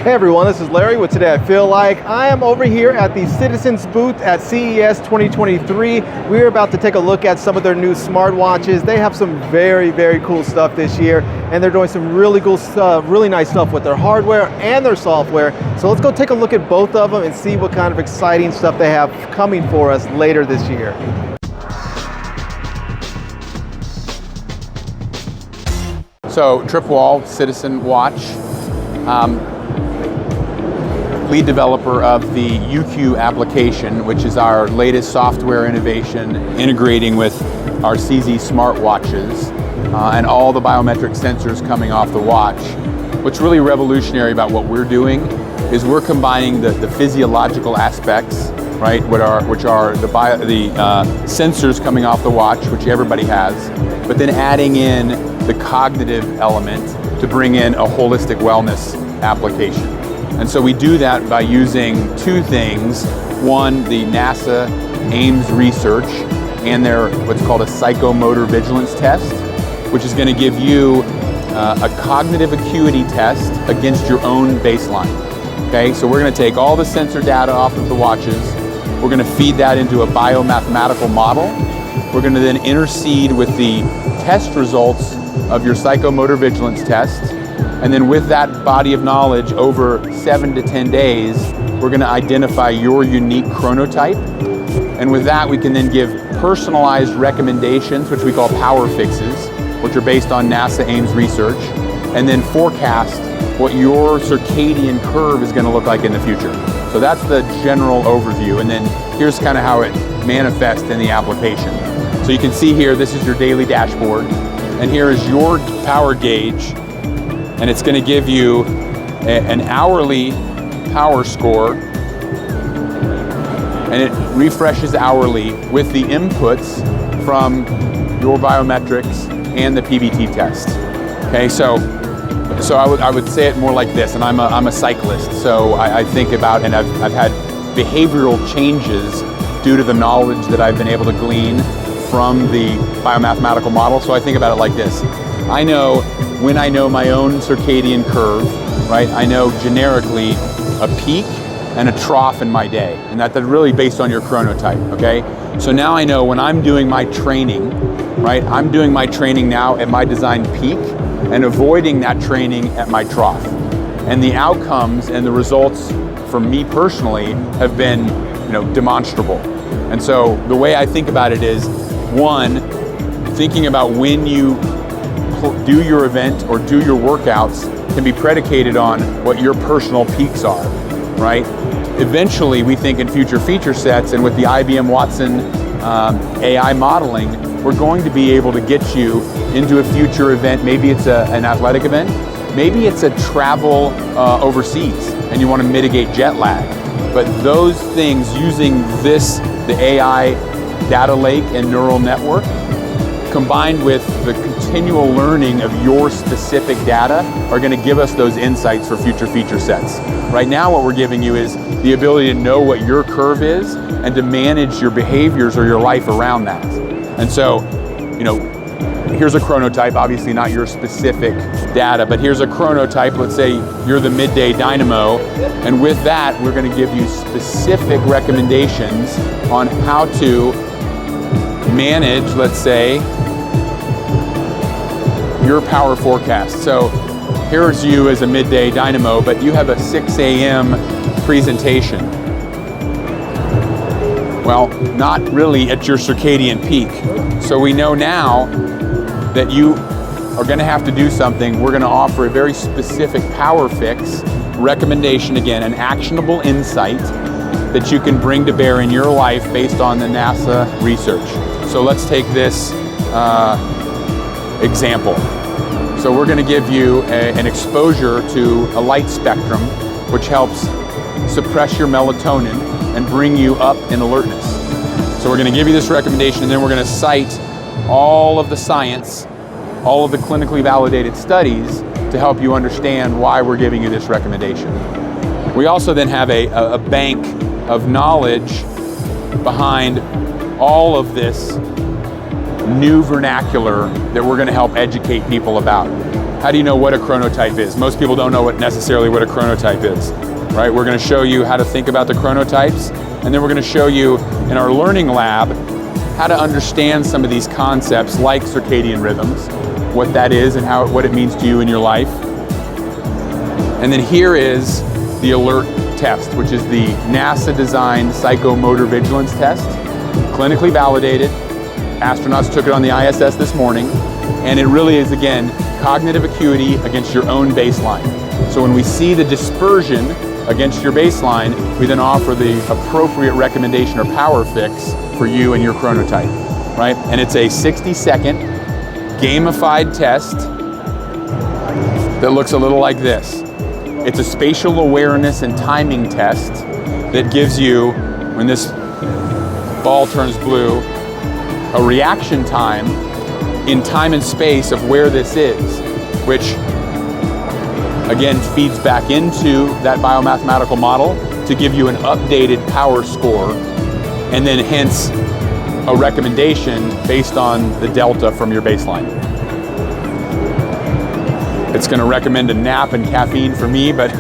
Hey everyone, this is Larry with Today I Feel Like. I am over here at the Citizens booth at CES 2023. We're about to take a look at some of their new smartwatches. They have some very cool stuff this year, and they're doing some really cool stuff, really nice stuff with their hardware and their software. So let's go take a look at both of them and see what kind of exciting stuff they have coming for us later this year. So Trip Wall, Citizen Watch, lead developer of the UQ application, which is our latest software innovation integrating with our CZ Smart Watches and all the biometric sensors coming off the watch. What's really revolutionary about what we're doing is we're combining the physiological aspects, right, which are the sensors coming off the watch, which everybody has, but then adding in the cognitive element to bring in a holistic wellness application. And so we do that by using two things. One, the NASA Ames research and their what's called a psychomotor vigilance test, which is going to give you a cognitive acuity test against your own baseline. Okay, so we're going to take all the sensor data off of the watches. We're going to feed that into a biomathematical model. We're going to then intercede with the test results of your psychomotor vigilance test. And then with that body of knowledge over 7 to 10 days, we're going to identify your unique chronotype. And with that, we can then give personalized recommendations, which we call power fixes, which are based on NASA Ames research, and then forecast what your circadian curve is going to look like in the future. So that's the general overview. And then here's kind of how it manifests in the application. So you can see here, this is your daily dashboard. And here is your power gauge. And it's going to give you an hourly power score, and it refreshes hourly with the inputs from your biometrics and the PBT test. Okay, so I would say it more like this, and I'm a cyclist, so I think about, and I've had behavioral changes due to the knowledge that I've been able to glean from the biomathematical model. So I think about it like this. I know when I know my own circadian curve, right? I know generically a peak and a trough in my day, and that's really based on your chronotype, okay? So now I know when I'm doing my training, right? I'm doing my training now at my design peak and avoiding that training at my trough. And the outcomes and the results for me personally have been, demonstrable. And so the way I think about it is, one, thinking about when you do your event or do your workouts can be predicated on what your personal peaks are, right? Eventually, we think in future feature sets and with the IBM Watson AI modeling, we're going to be able to get you into a future event. Maybe it's an athletic event, maybe it's a travel overseas and you want to mitigate jet lag. But those things using the AI data lake and neural network, combined with the continual learning of your specific data, are going to give us those insights for future feature sets. Right now, what we're giving you is the ability to know what your curve is and to manage your behaviors or your life around that. And so, here's a chronotype, obviously not your specific data, but here's a chronotype. Let's say you're the midday dynamo, and with that, we're going to give you specific recommendations on how to manage, let's say, your power forecast. So here's you as a midday dynamo, but you have a 6 a.m. presentation. Well, not really at your circadian peak. So we know now that you are going to have to do something. We're going to offer a very specific power fix recommendation, again, an actionable insight that you can bring to bear in your life based on the NASA research. So let's take this example. So we're going to give you an exposure to a light spectrum, which helps suppress your melatonin and bring you up in alertness. So we're going to give you this recommendation, and then we're going to cite all of the science, all of the clinically validated studies to help you understand why we're giving you this recommendation. We also then have a bank of knowledge behind all of this new vernacular that we're going to help educate people about. how do you know what a chronotype is? Most people don't know necessarily what a chronotype is, right? We're going to show you how to think about the chronotypes, and then we're going to show you in our learning lab how to understand some of these concepts like circadian rhythms, what that is and what it means to you in your life. And then here is the alert test, which is the NASA-designed psychomotor vigilance test, clinically validated. Astronauts took it on the ISS this morning, and it really is, again, cognitive acuity against your own baseline. So when we see the dispersion against your baseline, we then offer the appropriate recommendation or power fix for you and your chronotype, right? And it's a 60-second gamified test that looks a little like this. It's a spatial awareness and timing test that gives you, when this ball turns blue, a reaction time in time and space of where this is, which again feeds back into that biomathematical model to give you an updated power score, and then hence a recommendation based on the delta from your baseline. It's going to recommend a nap and caffeine for me, but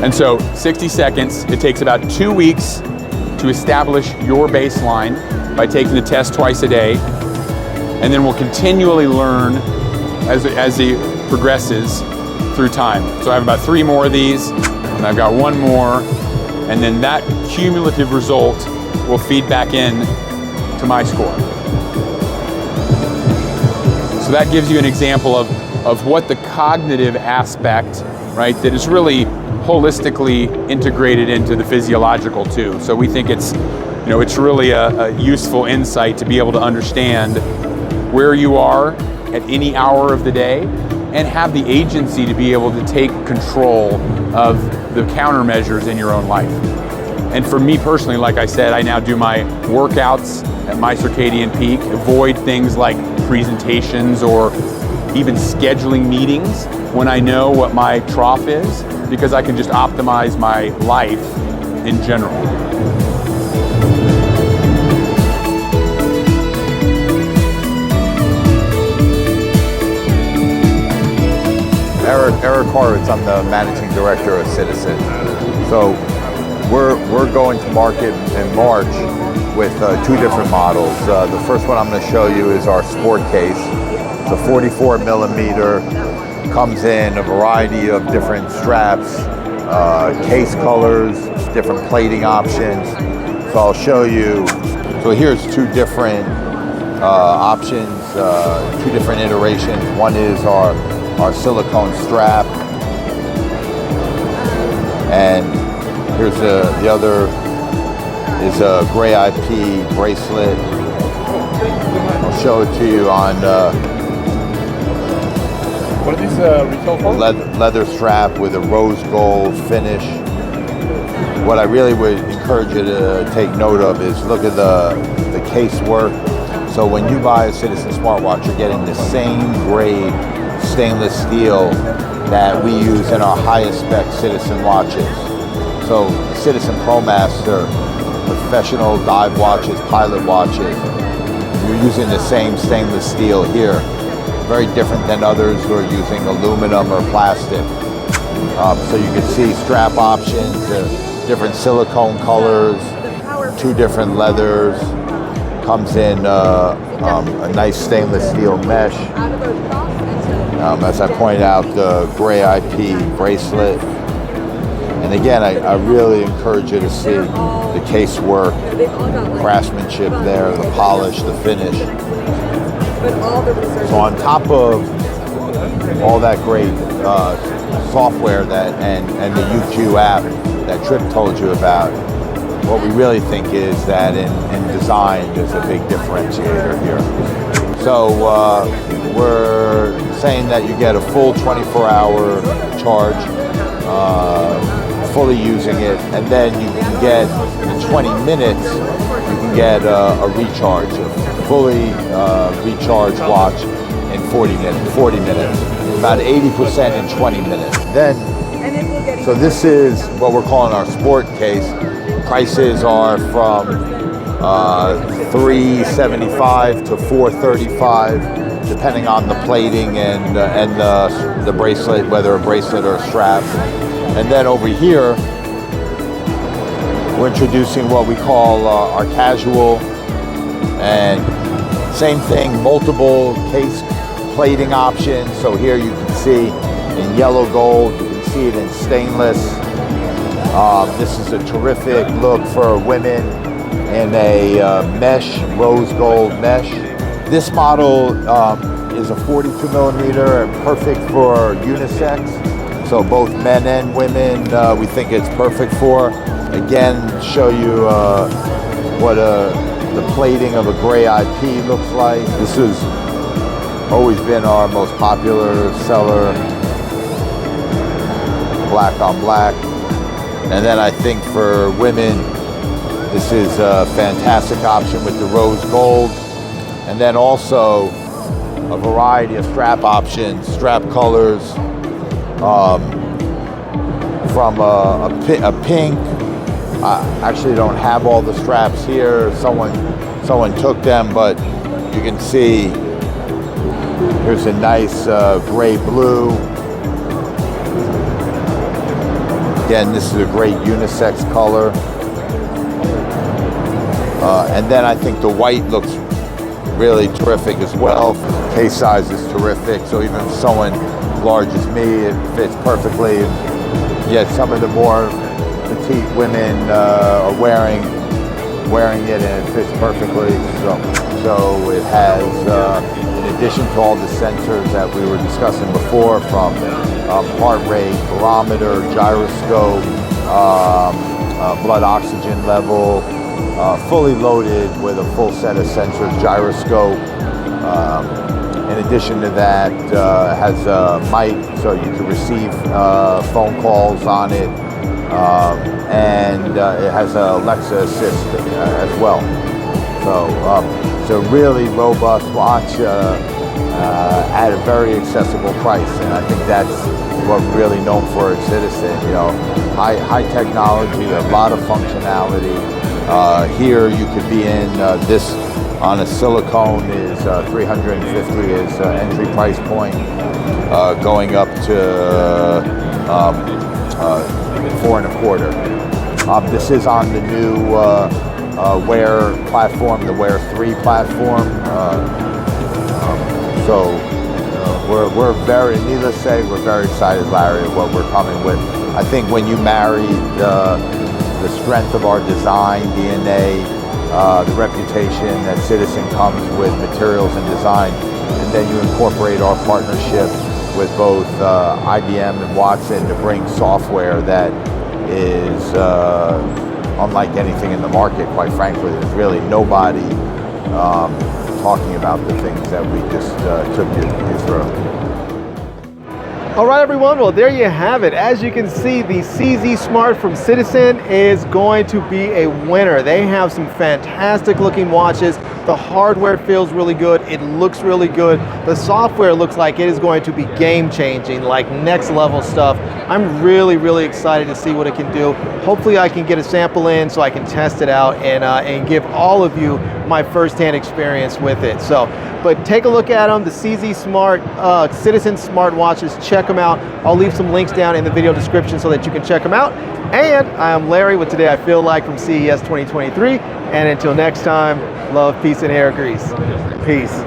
and so 60 seconds, it takes about 2 weeks to establish your baseline by taking the test twice a day, and then we'll continually learn as it progresses through time. So I have about 3 more of these, and I've got 1 more, and then that cumulative result will feed back in to my score. So that gives you an example of what the cognitive aspect, right, that is really holistically integrated into the physiological too. So we think it's, you know, it's really a useful insight to be able to understand where you are at any hour of the day and have the agency to be able to take control of the countermeasures in your own life. And for me personally, like I said, I now do my workouts at my circadian peak, avoid things like presentations or even scheduling meetings when I know what my trough is, because I can just optimize my life in general. Eric Horowitz, I'm the managing director of Citizen. So we're going to market in March with 2 different models. The first one I'm going to show you is our sport case. It's a 44 millimeter, comes in a variety of different straps, case colors, different plating options. So I'll show you. So here's 2 different options, 2 different iterations. One is our silicone strap, and here's the other is a gray IP bracelet. I'll show it to you on What are these retail for? leather strap with a rose gold finish. What I really would encourage you to take note of is look at the case work. So when you buy a Citizen smartwatch, you're getting the same grade stainless steel that we use in our highest spec Citizen watches. So Citizen ProMaster, professional dive watches, pilot watches, you're using the same stainless steel here. Very different than others who are using aluminum or plastic. So you can see strap options, different silicone colors, 2 different leathers. Comes in a nice stainless steel mesh. As I pointed out, the gray IP bracelet. And again, I really encourage you to see the case work, craftsmanship there, the polish, the finish. So on top of all that great software and the UQ app that Trip told you about, what we really think is that in design there's a big differentiator here. So we're saying that you get a full 24-hour charge, fully using it, and then you can get, in 20 minutes, you can get a recharge, a fully recharged watch in 40 minutes, about 80% in 20 minutes. Then, so this is what we're calling our sport case. Prices are from $375 to $435. depending on the plating and the bracelet, whether a bracelet or a strap. And then over here, we're introducing what we call our casual, and same thing, multiple case plating options. So here you can see in yellow gold, you can see it in stainless. This is a terrific look for women in a mesh, rose gold mesh. This model is a 42 millimeter and perfect for unisex. So both men and women, we think it's perfect for. Again, show you what the plating of a gray IP looks like. This has always been our most popular seller, black on black. And then I think for women, this is a fantastic option with the rose gold. And then also a variety of strap options, strap colors, from a pink. I actually don't have all the straps here. Someone took them, but you can see here's a nice gray blue. Again, this is a great unisex color. And then I think the white looks really terrific as well. Case size is terrific, so even if someone large as me, it fits perfectly. Yet some of the more petite women are wearing it, and it fits perfectly. So it has, in addition to all the sensors that we were discussing before, from heart rate, barometer, gyroscope, blood oxygen level, fully loaded with a full set of sensors, gyroscope. In addition to that, it has a mic, so you can receive phone calls on it. And it has an Alexa assist as well. So it's a really robust watch at a very accessible price, and I think that's what we're really known for at Citizen. You know, high technology, a lot of functionality. Here you could be in this on a silicone is 350 is entry price point, going up to 4 1/4. This is on the new Wear platform, the Wear 3 platform. So we're very, needless to say, we're very excited, Larry, at what we're coming with. I think when you marry the strength of our design DNA, the reputation that Citizen comes with materials and design, and then you incorporate our partnership with both IBM and Watson to bring software that is unlike anything in the market, quite frankly. There's really nobody talking about the things that we just took you through. All right, everyone, well, there you have it. As you can see, the CZ Smart from Citizen is going to be a winner. They have some fantastic looking watches. The hardware feels really good. It looks really good. The software looks like it is going to be game changing, like next level stuff. I'm really, really excited to see what it can do. Hopefully I can get a sample in so I can test it out and give all of you my firsthand experience with it. So, but take a look at them, the CZ Smart, Citizen Smartwatches. Check them out. I'll leave some links down in the video description so that you can check them out. And I am Larry with Today I Feel Like from CES 2023. And until next time, love, peace, and hair grease. Peace.